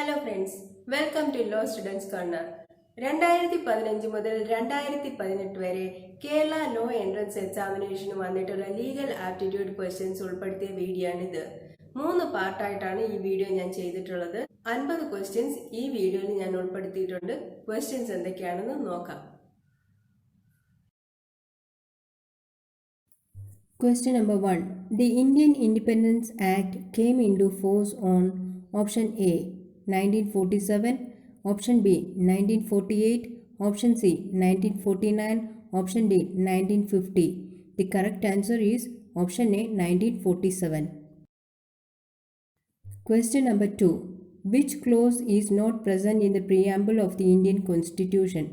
Hello friends, welcome to law students corner. 2015 മുതൽ 2018 വരെ Kerala law entrance എക്സാമിനേഷന് വന്നിട്ടുള്ള ലീഗൽ ആപ്റ്റിറ്റ്യൂഡ് ക്വസ്റ്റ്യൻസ് ഉൾപ്പെടുത്തിയ വീഡിയോ ആണിത്. 3 പാർട്ടായിട്ടാണ് ഈ വീഡിയോ ഞാൻ ചെയ്തിട്ടുള്ളത്. 50 ക്വസ്റ്റ്യൻസ് ഈ വീഡിയോയിൽ ഞാൻ ഉൾപ്പെടുത്തിയിട്ടുണ്ട്. ക്വസ്റ്റ്യൻസ് എന്തൊക്കെയാണെന്ന് നോക്കാം. Question number 1. The Indian Independence Act came into force on option A 1947, option B 1948, option C 1949, option D 1950. The correct answer is option A 1947. Question number 2. Which clause is not present in the preamble of the Indian Constitution?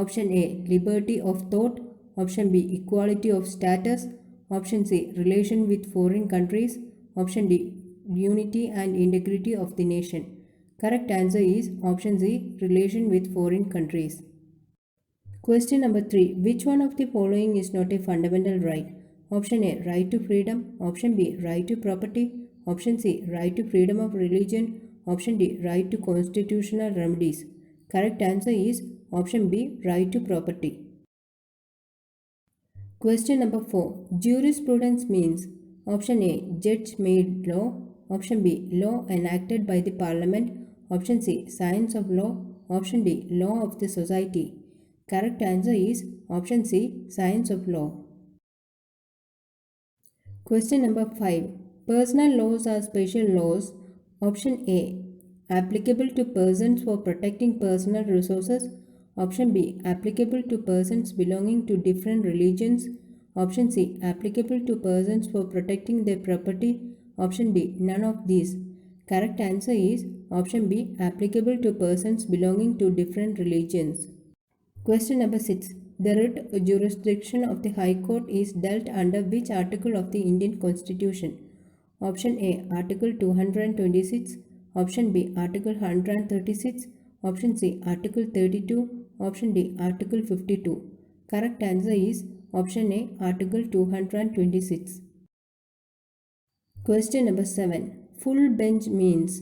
Option A liberty of thought, option B equality of status, option C relation with foreign countries, option D unity and integrity of the nation. Correct answer is option C relation with foreign countries. Question number 3. Which one of the following is not a fundamental right? Option A right to freedom, option B right to property, option C right to freedom of religion, option D right to constitutional remedies. Correct answer is option B right to property. Question number 4. Jurisprudence means option A judge-made law, option B law enacted by the parliament, option C science of law, option D law of the society. Correct answer is option C science of law. Question number 5. Personal laws are special laws. Option A applicable to persons for protecting personal resources, option B applicable to persons belonging to different religions, option C applicable to persons for protecting their property, option D none of these. Correct answer is option B applicable to persons belonging to different religions. Question number 6. The writ jurisdiction of the High Court is dealt under which article of the Indian Constitution? Option A Article 226, option B Article 136, option C Article 32, option D Article 52. Correct answer is option A Article 226. Question number 7. Full bench means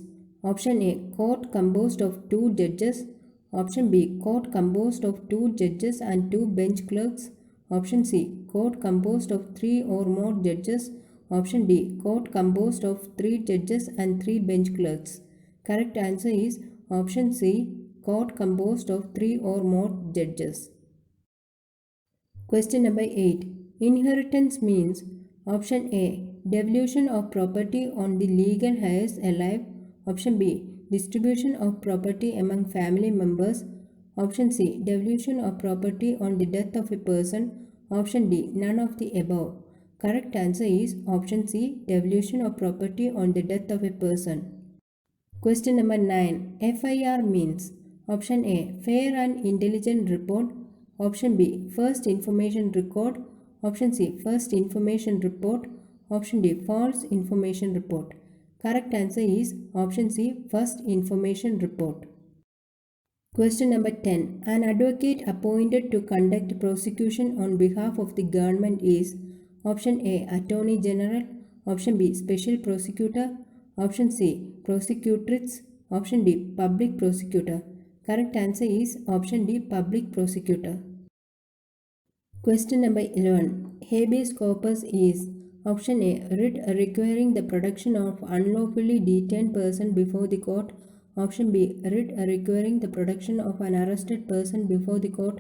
option A court composed of 2 judges, option B court composed of 2 judges and 2 bench clerks, option C court composed of 3 or more judges, option D court composed of 3 judges and 3 bench clerks. Correct answer is option C court composed of 3 or more judges. Question number 8. Inheritance means option A devolution of property on the legal heirs alive, option B distribution of property among family members, option C devolution of property on the death of a person, option D none of the above. Correct answer is option C devolution of property on the death of a person. Question number 9. FIR means option A fair and intelligent report, option B first information record, option C first information report, option D false information report. Correct answer is option C first information report. Question number 10. An advocate appointed to conduct prosecution on behalf of the government is option A Attorney General, option B Special Prosecutor, option C Prosecutrix, option D Public Prosecutor. Correct answer is option D Public Prosecutor. Question number 11. Habeas corpus is option A writ requiring the production of unlawfully detained person before the court, option B writ requiring the production of an arrested person before the court,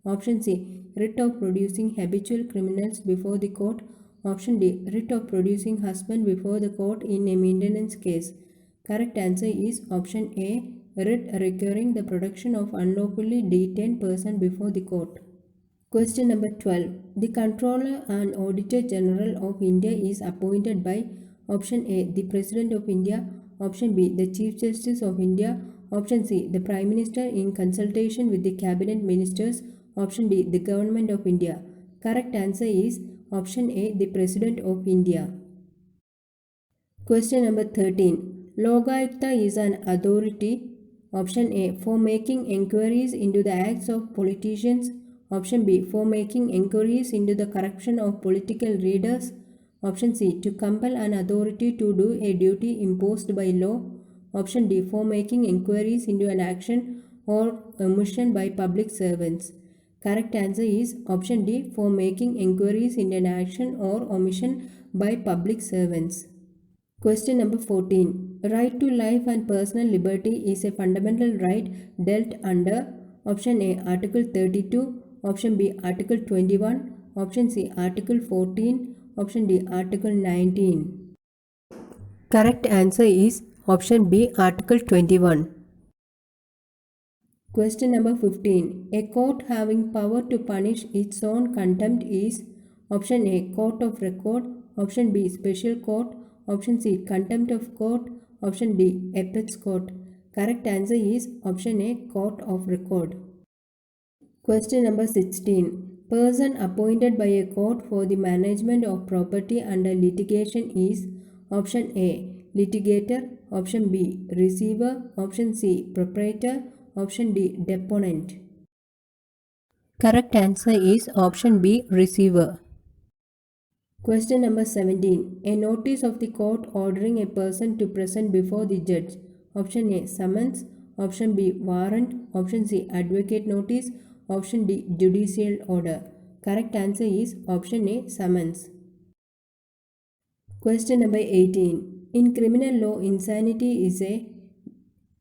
option C writ of producing habitual criminals before the court, option D writ of producing husband before the court in a maintenance case. Correct answer is option A writ requiring the production of unlawfully detained person before the court. Question number 12. The Controller and Auditor General of India is appointed by option A the President of India, option B the Chief Justice of India, option C the Prime Minister in consultation with the Cabinet Ministers, option D the Government of India. Correct answer is option A the President of India. Question number 13. Lokayukta is an authority, option A for making enquiries into the acts of politicians, option B for making enquiries into the corruption of political leaders, option C to compel an authority to do a duty imposed by law, Option D. For making inquiries into an action or omission by public servants. Correct answer is option D. For making inquiries into an action or omission by public servants. Question number 14. Right to life and personal liberty is a fundamental right dealt under option A. Article 32, option B. Article 21, option C. Article 14, option D. Article 19. Correct answer is option B. Article 21. Question number 15. A court having power to punish its own contempt is option A. Court of record, option B. Special court, option C. Contempt of court, option D. Apex court. Correct answer is option A. Court of record. Question number 16. Person appointed by a court for the management of property under litigation is option A. Litigator, option B. Receiver, option C. Proprietor, option D. Deponent. Correct answer is option B. Receiver. Question number 17. A notice of the court ordering a person to present before the judge. Option A. Summons, option B. Warrant, option C. Advocate notice, option D. Judicial order. Correct answer is option A. Summons. Question number 18. In criminal law, insanity is a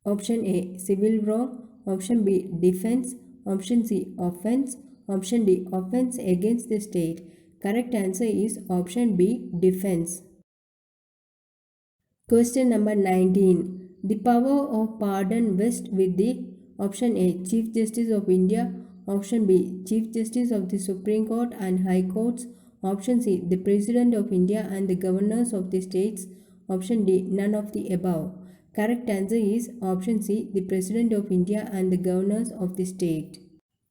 option A. Civil wrong, option B. Defense, option C. Offense, option D. Offense against the state. Correct answer is option B. Defense. Question number 19. The power of pardon vests with the option A. Chief Justice of India, option B. Chief Justice of the Supreme Court and High Courts, option C. The President of India and the Governors of the states, option D. None of the above. Correct answer is option C. The President of India and the Governors of the state.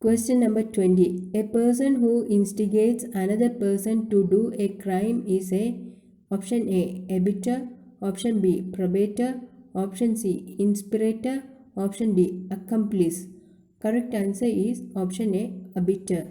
Question number 20. A person who instigates another person to do a crime is a option A. Abettor, option B. Probator, option C. Inspirator, option D. Accomplice. Correct answer is option A. Abettor.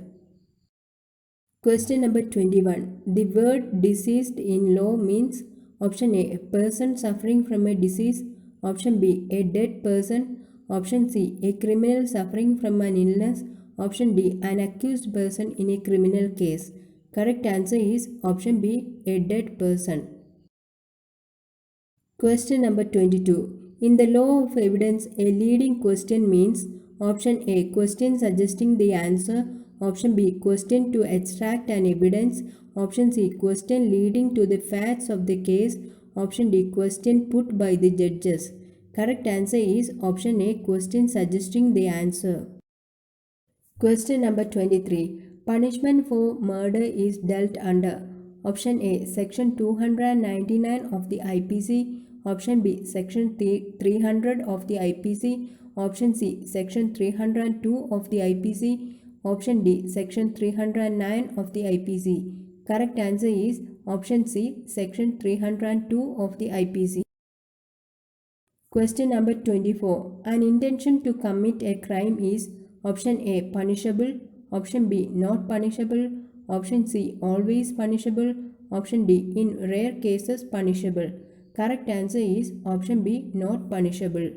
Question number 21. The word deceased in law means option A. A person suffering from a disease, option B. A dead person, option C. A criminal suffering from an illness, option D. An accused person in a criminal case. Correct answer is option B. A dead person. Question number 22. In the law of evidence, a leading question means option A. Question suggesting the answer, option B. Question to extract an evidence, option C. Question leading to the facts of the case, option D. Question put by the judges. Correct answer is option A. Question suggesting the answer. Question number 23. Punishment for murder is dealt under option A. Section 299 of the IPC, option B. Section 300 of the IPC, option C. Section 302 of the IPC, option D. Section 309 of the IPC. Correct answer is option C. Section 302 of the IPC. Question number 24. An intention to commit a crime is option A. Punishable, option B. Not punishable, option C. Always punishable, option D. In rare cases punishable. Correct answer is option B. Not punishable.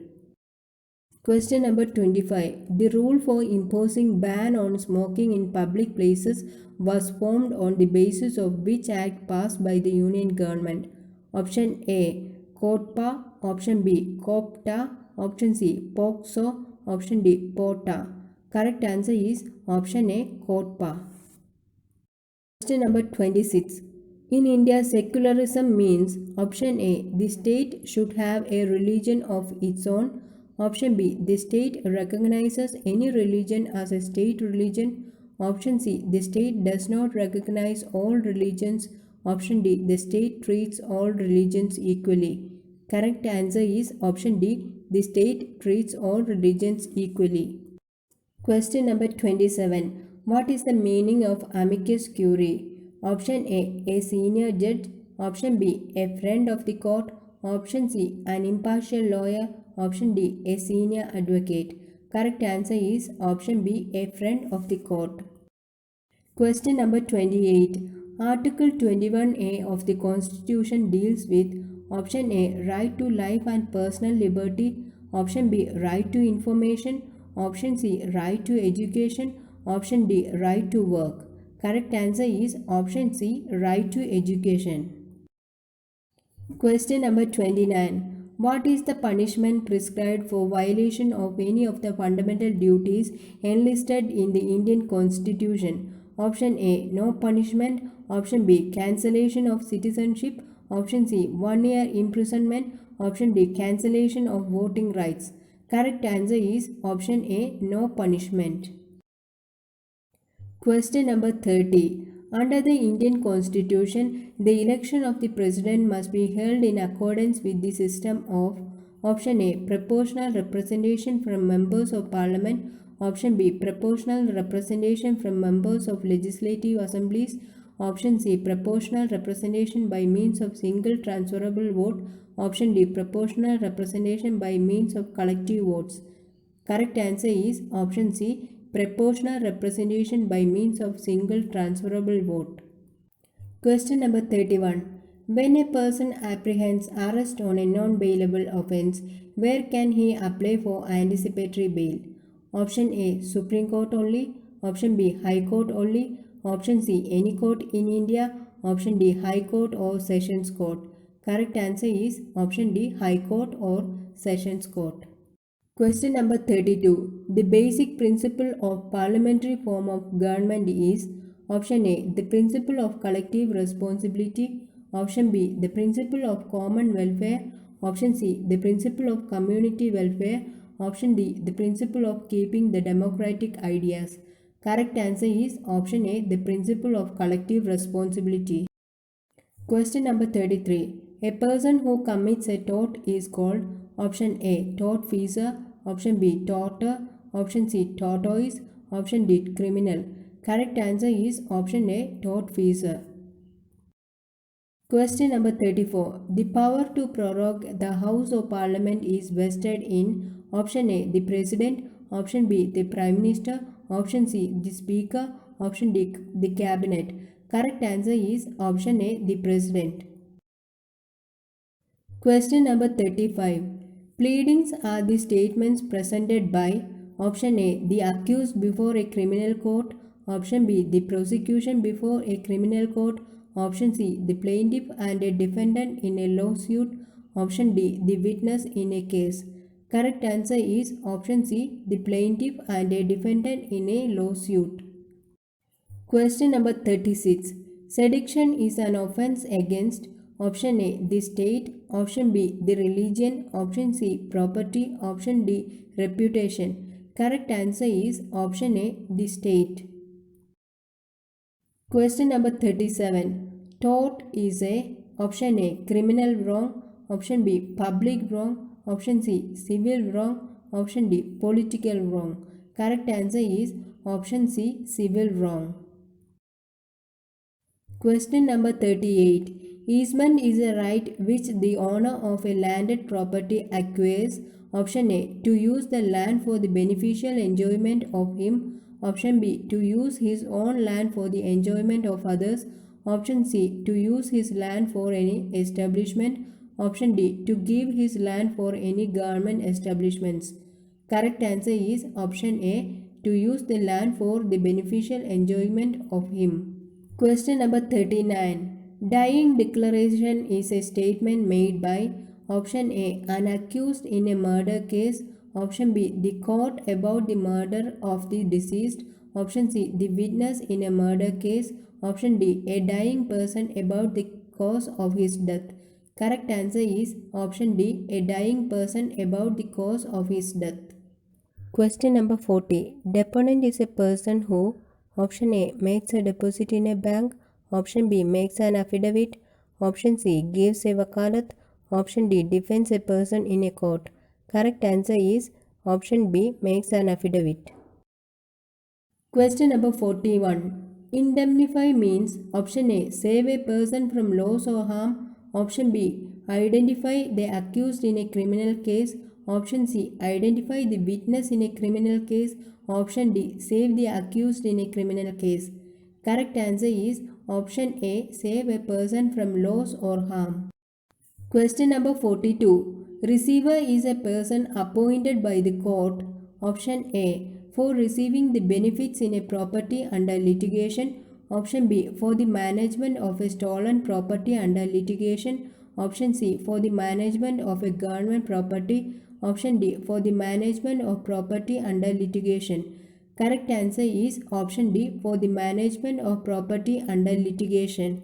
Question number 25. The rule for imposing ban on smoking in public places was formed on the basis of which act passed by the Union government? Option A. CODPA, option B. COPTA, option C. POCSO, option D. POTA. Correct answer is option A. CODPA. Question number 26. In India, secularism means option A. The state should have a religion of its own, option B. The state recognizes any religion as a state religion, option C. The state does not recognize all religions, option D. The state treats all religions equally. Correct answer is option D. The state treats all religions equally. Question number 27. What is the meaning of amicus curiae? Option A. A senior judge, option B. A friend of the court, option C. An impartial lawyer, option D. A senior advocate. Correct answer is option B. A friend of the court. Question number 28. Article 21A of the Constitution deals with Option A, right to life and personal liberty. Option B, right to information. Option C, right to education. Option D, right to work. Correct answer is option C, right to education. Question number 29. What is the punishment prescribed for violation of any of the fundamental duties enlisted in the Indian Constitution? Option A, no punishment. Option B, cancellation of citizenship. Option C, 1 year imprisonment. Option D, cancellation of voting rights. Correct answer is option A, no punishment. Question number 30. Under the Indian Constitution, the election of the President must be held in accordance with the system of Option A, proportional representation from members of Parliament. Option B, proportional representation from members of legislative assemblies. Option C, proportional representation by means of single transferable vote. Option D, proportional representation by means of collective votes. Correct answer is option C, proportional representation by means of single transferable vote. Question number 31. When a person apprehends arrest on a non-bailable offence, where can he apply for anticipatory bail? Option A, Supreme Court only. Option B, High Court only. Option C, any court in India. Option D, High Court or Sessions Court. Correct answer is option D, High Court or Sessions Court. Question number 32. The basic principle of parliamentary form of government is option A, the principle of collective responsibility. Option B, the principle of common welfare. Option C, the principle of community welfare. Option D, the principle of keeping the democratic ideas. Correct answer is option A, the principle of collective responsibility. Question number 33. A person who commits a tort is called option A, tortfeasor. Option B, torter. Option C, tortoise. Option D, criminal. Correct answer is option A, tortfeasor. Question number 34. The power to prorogue the House of Parliament is vested in option A, the President. Option B, the Prime Minister. Option C, the Speaker. Option D, the Cabinet. Correct answer is option A, the President. Question number 35. Pleadings are the statements presented by option A, the accused before a criminal court. Option B, the prosecution before a criminal court. Option C, the plaintiff and a defendant in a lawsuit. Option D, the witness in a case. Correct answer is option C, the plaintiff and a defendant in a lawsuit. Question number 36. Sedition is an offense against option A, the state. Option B, the religion. Option C, property. Option D, reputation. Correct answer is option A, the state. Question number 37. Tort is a option A, criminal wrong. Option B, public wrong. Option C, civil wrong. Option D, political wrong. Correct answer is option C, civil wrong. Question number 38. Easement is a right which the owner of a landed property acquires. Option A, to use the land for the beneficial enjoyment of him. Option B, to use his own land for the enjoyment of others. Option C, to use his land for any establishment. Option D, to give his land for any government establishments. Correct answer is option A, to use the land for the beneficial enjoyment of him. Question number 39. Dying declaration is a statement made by option A, an accused in a murder case. Option B, the court about the murder of the deceased. Option C, the witness in a murder case. Option D, a dying person about the cause of his death. Correct answer is option D, a dying person about the cause of his death. Question number 40. Deponent is a person who option A, makes a deposit in a bank. Option B, makes an affidavit. Option C, gives a wakalat. Option D, defends a person in a court. Correct answer is option B, makes an affidavit. Question number 41. Indemnify means option A, save a person from loss or harm. Option B, identify the accused in a criminal case. Option C, identify the witness in a criminal case. Option D, save the accused in a criminal case. Correct answer is option A, save a person from loss or harm. Question number 42. Receiver is a person appointed by the court. Option A. For receiving the benefits in a property under litigation. Option B. For the management of a stolen property under litigation. Option C. For the management of a government property. Option D. For the management of property under litigation. Correct answer is option D. For the management of property under litigation.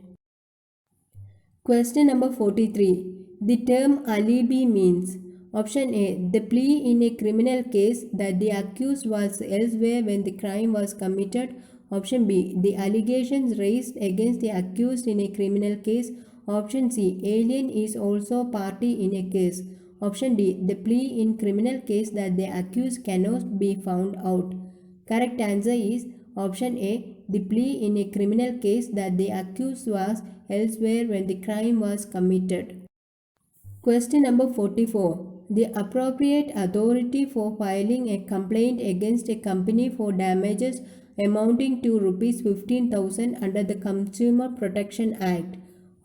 Question number 43. The term alibi means. Option A. The plea in a criminal case that the accused was elsewhere when the crime was committed. Option B. The allegations raised against the accused in a criminal case. Option C. Alien is also party in a case. Option D. The plea in criminal case that the accused cannot be found out. Correct answer is option A. The plea in a criminal case that the accused was elsewhere when the crime was committed. Question number 44. The appropriate authority for filing a complaint against a company for damages amounting to Rs 15,000 under the Consumer Protection Act.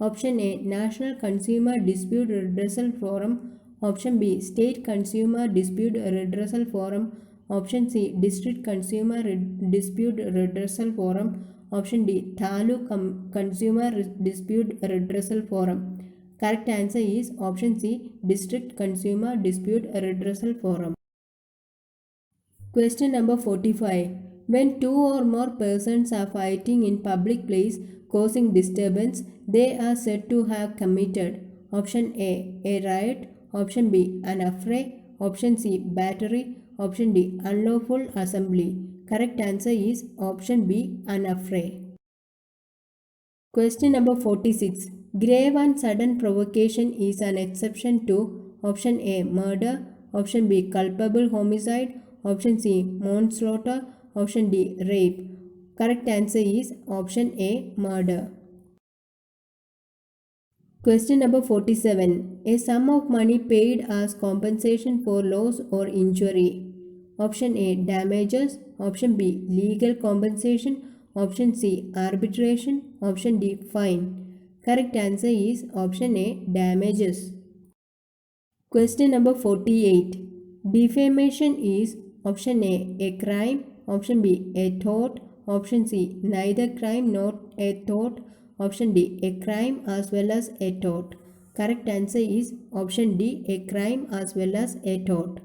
Option A. National Consumer Dispute Redressal Forum. Option B. State Consumer Dispute Redressal Forum. Option C. District Consumer Dispute Redressal Forum. Option D. Taluk Consumer Dispute Redressal Forum. Correct answer is option C. District Consumer Dispute Redressal Forum. Question number 45. When two or more persons are fighting in public place causing disturbance, they are said to have committed. Option A riot. Option B, an affray. Option C, battery. Option D, unlawful assembly. Correct answer is option B, an affray. Question number 46. Grave and sudden provocation is an exception to option A, murder. Option B, culpable homicide. Option C, manslaughter. Option D, rape. Correct answer is option A, murder. Question number 47. A sum of money paid as compensation for loss or injury. Option A, damages. Option B, legal compensation. Option C, arbitration. Option D, fine. Correct answer is option A, damages. Question number 48. Defamation is option A crime. Option B, a tort. Option C, neither crime nor a tort. Option D, a crime as well as a tort. Correct answer is option D, a crime as well as a tort.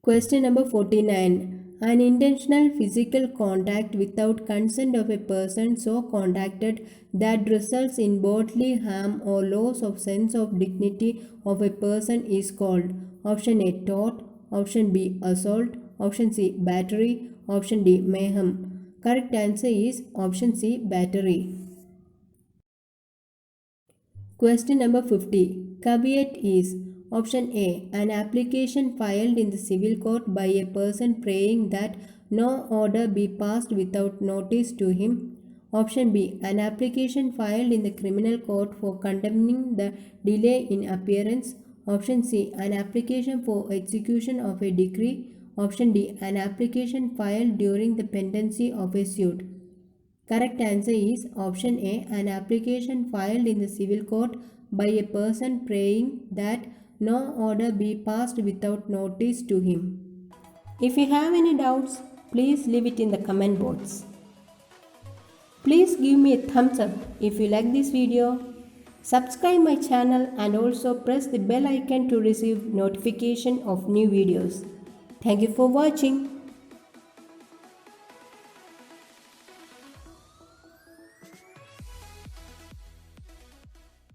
Question number 49. An intentional physical contact without consent of a person so contacted that results in bodily harm or loss of sense of dignity of a person is called option A, tort. Option B, assault. Option C, battery. Option D, mayhem. Correct answer is option C, battery. Question number 50. Caveat is option A, an application filed in the civil court by a person praying that no order be passed without notice to him. Option B, an application filed in the criminal court for condemning the delay in appearance. Option C, an application for execution of a decree. Option D, an application filed during the pendency of a suit. Correct answer is option A, an application filed in the civil court by a person praying that no order be passed without notice to him. If you have any doubts, please leave it in the comment box. Please give me a thumbs up if you like this video. Subscribe my channel and also press the bell icon to receive notification of new videos. Thank you for watching.